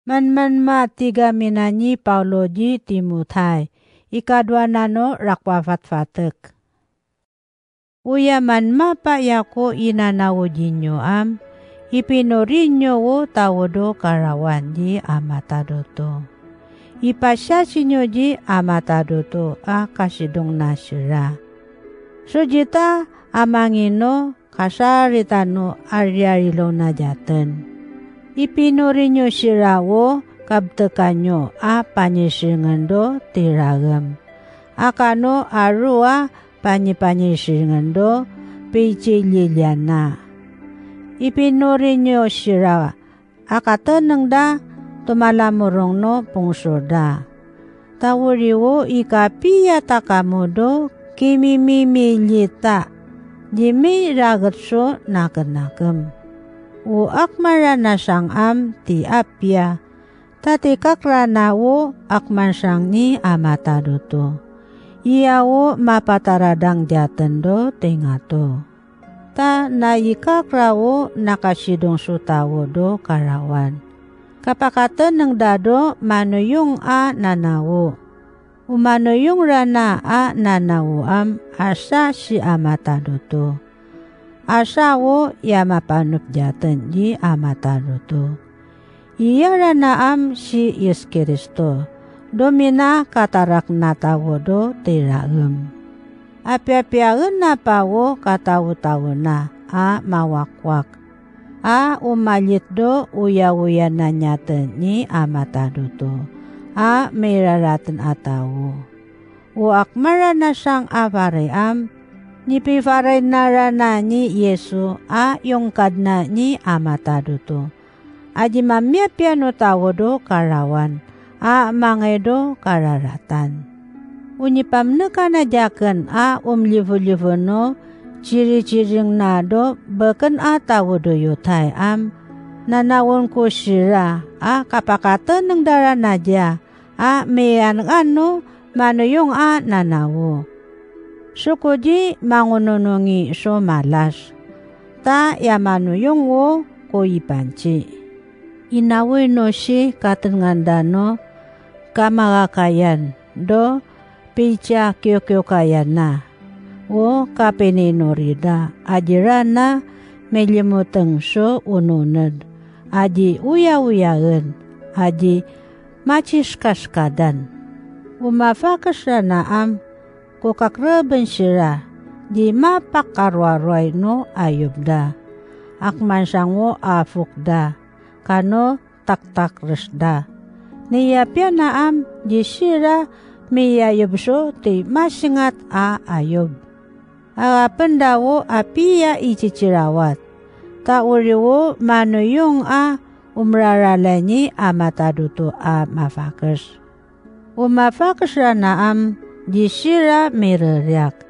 Man tiga minanyi Paulo ji Timutai. Ikadwa nano rakwafat-fatek. Uya man pa yako inanawo jinyo ipinorinyo wo tawodo karawan ji amatadoto. Ipasyasinyo ji amatadoto kasidong nasyira. Sujita amangino kasaritano aryarilo na jaten. Ipinorinyo sirawo kabtekanyo panyisingendo tiragem. Akano arua panyisingendo pichililiana. Ipinorinyo sirawa akateneng da tumalamurong no pungsoda. Tawuriwo ikapiya takamodo kimimimilita jimi ragetso nakenakem. Akmara nasang ti apya tati kakrana akman sang ni amatadoto. Iyawo mapataradang jatendo tengato. Ta naikakrawo nakasidong sutawo do karawan. Kapakatan ng dado manuyong nanawo. Umanuyong rana nanawo asa si amatadoto. Asawo yamapanup jatan di amatadoto. Iya rana si Yesus Kristo. Domina katarak natawodo tiragem. Api-apiagen na pawo katawo-tawo na mawakwak. Umalit do uya-uya na nyaten ni amatadoto. Miraraten atawo. Akmara na sang avare nipivaray na rana ni Yesu yung kadna ni amatadoto. Aji mamya no tawodo karawan. Mangedo kararatan. Unyipamne kana jaken livu-livu no ciri-ciring nado beken tawodo yotai nanawon ko sira kapakatan ng dara naja meyan ano manuyong nanawo. Sukuji mangununungi so malas. Ta yamanuyong wo ko ipanci. Inawi no si katengandano kamakakayan do picha kyo kayan na. Kapeninurida ajirana melimuteng so ununed. Aji uya-uyaen. Aji maciskaskadan. Umafakas na kukakreben sira di mapakarwaroy no ayubda. Akman sango afukda. Kano tak-tak resda. Niyapya na di sira miyayubso ti masingat ayub. Pendawo apiya icicirawat. Tauriwo manuyong umraralanyi amataduto mafakas. Umafakas na di sira mireryak.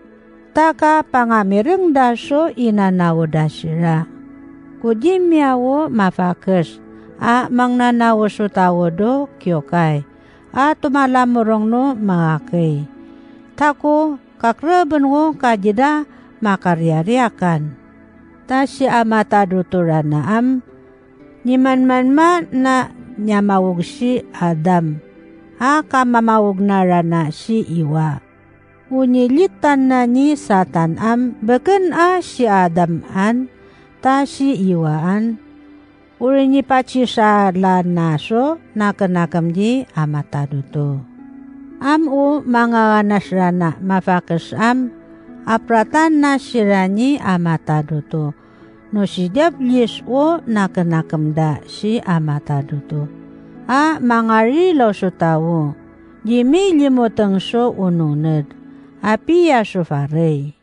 Taka pangamireng daso inanawo dasira. Kujimyawo mafakas. Mangnanawo so tawodo kyokay. Tumalamurong no mangakay. Tako kakreben wo kajida makaryaryakan. Ta si amataduturan na niman na nyamawag si Adam. Kamamawag na rana si Iwa. Unilitan na ni Satan beken si Adam ta si Iwaan. Uri ni pacisala naso nakenakam di amataduto. Mga nasrana mafakas apratan na sirani amataduto. No si Diablis nakenakam da si amataduto. Mga rilaw so tawo. Jimi limuteng so ununed. Apiya so farey.